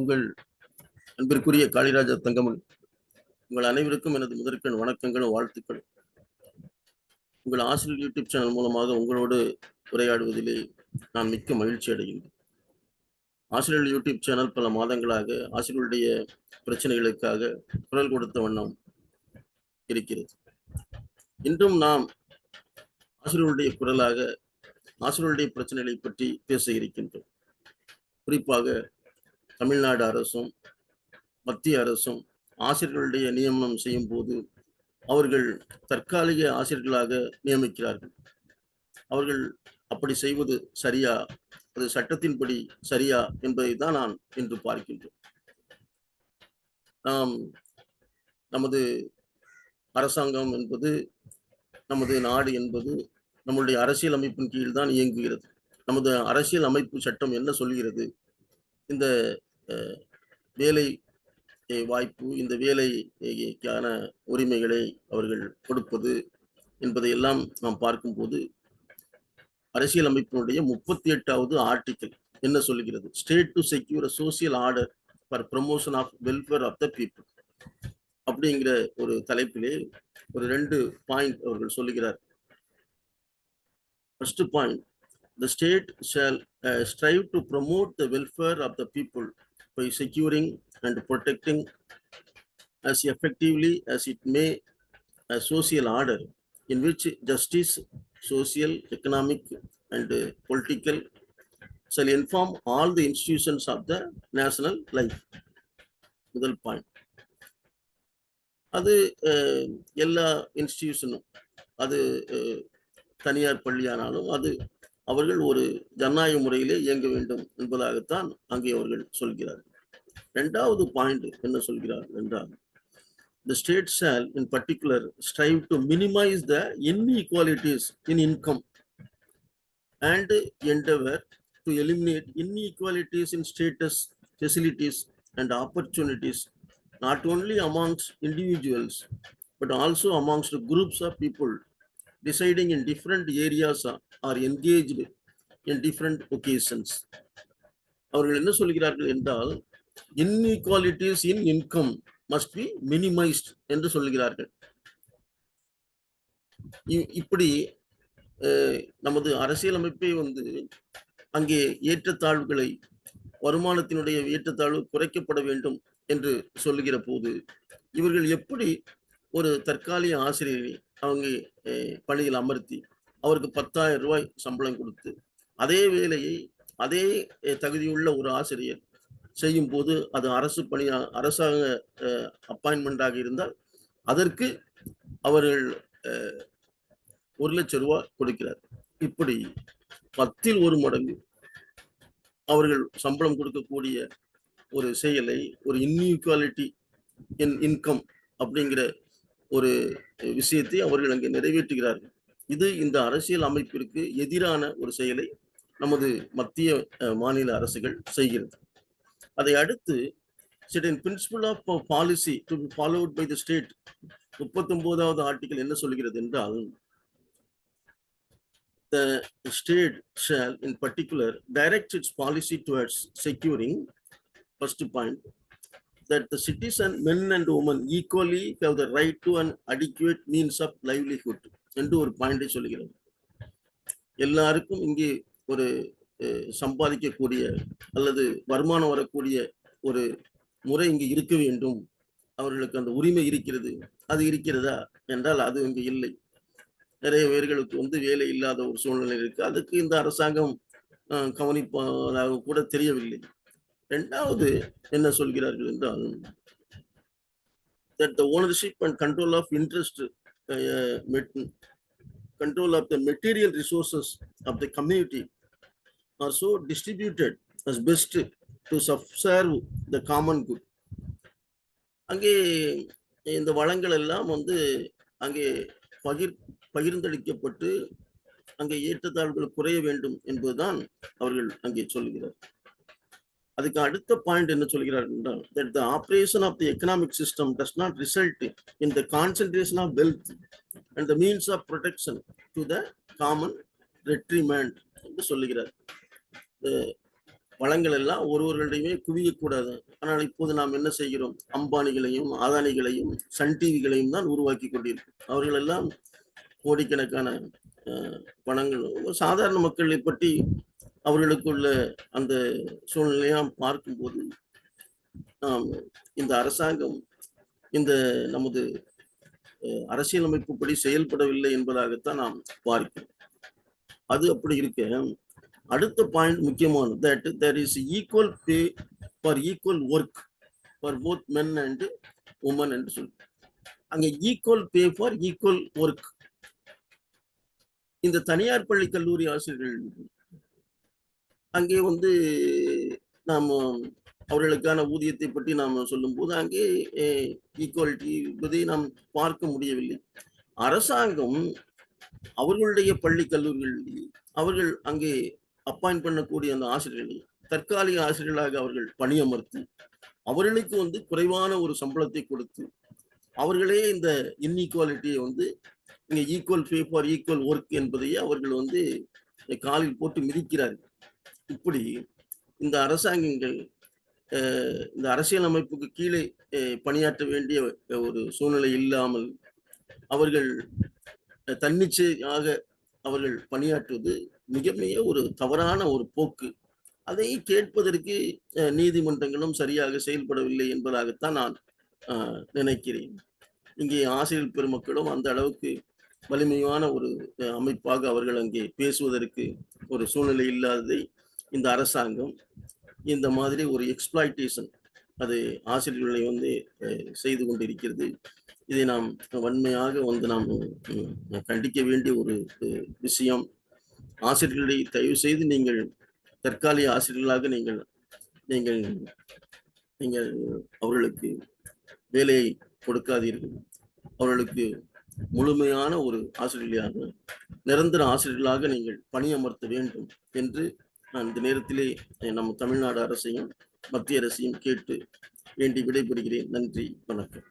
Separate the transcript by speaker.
Speaker 1: உங்கள் அன்பிற்குரிய காளிராஜா தங்கமன், உங்கள் அனைவருக்கும் எனது முதற்கண் வணக்கங்களும் வாழ்த்துக்களும். உங்கள் ஆசிரியர் யூடியூப் சேனல் மூலமாக உங்களோடு உரையாடுவதிலே நான் மிக்க மகிழ்ச்சி அடைகின்றேன். ஆசிரியர் யூடியூப் சேனல் பல மாதங்களாக ஆசிரியருடைய பிரச்சனைகளுக்காக குரல் கொடுத்த வண்ணம் இருக்கிறது. இன்றும் நாம் ஆசிரியருடைய குரலாக ஆசிரியருடைய பிரச்சனைகளை பற்றி பேச இருக்கின்றோம். குறிப்பாக தமிழ்நாடு அரசும் மத்திய அரசும் ஆசிரியர்களுடைய நியமனம் செய்யும் போது அவர்கள் தற்காலிக ஆசிரியர்களாக நியமிக்கிறார்கள். அவர்கள் அப்படி செய்வது சரியா, அது சட்டத்தின்படி சரியா என்பதை தான் நான் இன்று பார்க்கின்றோம். நாம் நமது அரசாங்கம் என்பது, நமது நாடு என்பது நம்முடைய அரசியல் அமைப்பின் கீழ் தான் இயங்குகிறது. நமது அரசியல் அமைப்பு சட்டம் என்ன சொல்கிறது? இந்த வேலை வாய்ப்பு, இந்த வேலைக்கான உரிமைகளை அவர்கள் கொடுப்பது என்பதையெல்லாம் நாம் பார்க்கும்போது அரசியல் அமைப்பினுடைய 38வது ஆர்டிகிள் என்ன சொல்லுகிறது? State to secure social order for promotion of welfare of the people அப்படிங்கிற ஒரு தலைப்பிலே ஒரு 2 பாயிண்ட் அவர்கள் சொல்லுகிறார். First point, the state shall strive to promote the welfare of the people by securing and protecting as effectively as it may a social order in which justice, social, economic and political shall inform all the institutions of the national life. முதல் point, அது எல்லா இன்ஸ்டிடியூஷனும், அது தனியார் பள்ளியானாலும் அது அவர்கள் ஒரு ஜனநாயக முறையிலே இயங்க வேண்டும் என்பதாகத்தான் அங்கே அவர்கள் சொல்கிறார்கள். 2வது பாயிண்ட் என்ன சொல்கிறார்கள் என்றால், the state shall in particular strive to minimize the inequalities in income and endeavor to eliminate inequalities in status, facilities and opportunities, not only amongst individuals but also amongst groups of people deciding in different areas are engaged in different occasions. அவர்கள் என்ன சொல்கிறார்கள் என்றால், inequalities in income must be minimized என்று சொல்கிறார்கள். இப்படி நமது அரசியலமைப்பை அங்கே ஏற்றத்தாழ்வுகளை, வருமானத்தினுடைய ஏற்றத்தாழ்வு குறைக்கப்பட வேண்டும் என்று சொல்லுகிற போது இவர்கள் எப்படி ஒரு தற்காலிக ஆசிரியரை அவங்க பணியில் அமர்த்தி அவருக்கு 10,000 ரூபாய் சம்பளம் கொடுத்து அதே வேலையை அதே தகுதியுள்ள ஒரு ஆசிரியர் செய்யும் போது அது அரசு பணியா, அரசாங்க அப்பாயின்மெண்டாக இருந்தால் அதற்கு அவர்கள் 1 லட்சம் ரூபாய் கொடுக்கிறார். இப்படி 10ல் 1 மடங்கு அவர்கள் சம்பளம் கொடுக்கக்கூடிய ஒரு செயலை, ஒரு இன்இக்வாலிட்டி இன் இன்கம் அப்படிங்கிற ஒரு விஷயத்தை அவர்கள் அங்கே நிறைவேற்றுகிறார்கள். இது இந்த அரசியல் அமைப்பிற்கு எதிரான ஒரு செயலை நமது மத்திய மாநில அரசுகள் செய்கிறது. அதை அடுத்து certain principle of policy to be followed by the state, 39வது ஆர்டிகிள் என்ன சொல்கிறது என்றால், the state shall in particular direct its policy towards securing, first point, that the citizen men and women equally have the right to an adequate means of livelihood என்று ஒரு பாயிண்டை சொல்லுகிறது. எல்லாருக்கும் இங்கே ஒரு சம்பாதிக்கக்கூடிய அல்லது வருமானம் வரக்கூடிய ஒரு முறை இங்கு இருக்க வேண்டும், அவர்களுக்கு அந்த உரிமை இருக்கிறது. அது இருக்கிறதா என்றால் அது இங்கு இல்லை. நிறைய பேர்களுக்கு வேலை இல்லாத ஒரு சூழ்நிலை இருக்கு. அதுக்கு இந்த அரசாங்கம் கவனிப்பதாக கூட தெரியவில்லை. 2வது என்ன சொல்கிறார்கள் என்றால், that the ownership and control of interest, control of the material resources of the community are so distributed as best to serve the common good. அங்கே இந்த வளங்கள் எல்லாம் அங்கே பகிர்ந்தளிக்கப்பட்டு அங்கே ஏற்றத்தாழ்வுகள் குறைய வேண்டும் என்பதுதான் அவர்கள் அங்கே சொல்கிறார். அதுக்கு அடுத்த பாயிண்ட் என்ன சொல்கிறார் என்றால், that the operation of the economic system does not result in the concentration of wealth and the means of protection to the common detriment என்று சொல்லுகிறார். வளங்கள் எல்லாம் ஒருவர்களிடையுமே குவியக்கூடாது. ஆனால் இப்போது நாம் என்ன செய்கிறோம்? அம்பானிகளையும் அதானிகளையும் சன் டிவிகளையும் தான் உருவாக்கி கொண்டிருக்கிறோம். அவர்கள் எல்லாம் கோடிக்கணக்கான பணங்கள். சாதாரண மக்களை பற்றி அவர்களுக்குள்ள அந்த சூழ்நிலையாம் பார்க்கும்போது இந்த அரசாங்கம் இந்த நமது அரசியலமைப்புப்படி செயல்படவில்லை என்பதாகத்தான் நாம் பார்க்கிறோம். அது அப்படி இருக்க, அடுத்த பாயிண்ட் முக்கியமானது, that there is equal pay for equal work for both men and women என்று சொல்லி, அங்க equal pay for equal work. இந்த தனியார் பள்ளி கல்லூரி ஆசிரியர்கள் அங்கே நாம் அவர்களுக்கான ஊதியத்தை பற்றி நாம் சொல்லும்போது அங்கே ஈக்குவாலிட்டி என்பதை நாம் பார்க்க முடியவில்லை. அரசாங்கம் அவர்களுடைய பள்ளி கல்லூரிகளில் அவர்கள் அங்கே அப்பாயிண்ட் பண்ணக்கூடிய அந்த ஆசிரியர்களை தற்காலிக ஆசிரியர்களாக அவர்கள் பணியமர்த்தி அவர்களுக்கு குறைவான ஒரு சம்பளத்தை கொடுத்து அவர்களே இந்த இன்இக்வாலிட்டியை இங்க equal pay for equal work என்பதையே அவர்கள் காலில் போட்டு மிதிக்கிறார்கள். இப்படி இந்த அரசாங்கங்கள் இந்த அரசியலமைப்புக்கு கீழே பணியாற்ற வேண்டிய ஒரு சூழ்நிலை இல்லாமல் அவர்கள் தன்னிச்சையாக அவர்கள் பணியாற்றுவது மிக மிக ஒரு தவறான ஒரு போக்கு. அதை கேட்பதற்கு நீதிமன்றங்களும் சரியாக செயல்படவில்லை என்பதாகத்தான் நான் நினைக்கிறேன். இங்கே ஆசிரியர் பெருமக்களும் அந்த அளவுக்கு வலிமையான ஒரு அமைப்பாக அவர்கள் அங்கே பேசுவதற்கு ஒரு சூழ்நிலை இல்லாததை இந்த அரசாங்கம் இந்த மாதிரி ஒரு எக்ஸ்பிளாய்டேஷன் அது ஆசிரியர்களை செய்து கொண்டிருக்கிறது. இதை நாம் வன்மையாக நாம் கண்டிக்க வேண்டிய ஒரு விஷயம். ஆசிரியர்களை தயவு செய்து நீங்கள் தற்காலிக ஆசிரியர்களாக நீங்கள் நீங்கள் நீங்கள் அவர்களுக்கு வேலையை கொடுக்காதீர்கள். அவர்களுக்கு முழுமையான ஒரு ஆசிரியர்களாக நிரந்தர ஆசிரியர்களாக நீங்கள் பணியமர்த்த வேண்டும் என்று நான் இந்த நேரத்திலே நம்ம தமிழ்நாடு அரசையும் மத்திய அரசையும் கேட்டு வேண்டி விடைபெறுகிறேன். நன்றி, வணக்கம்.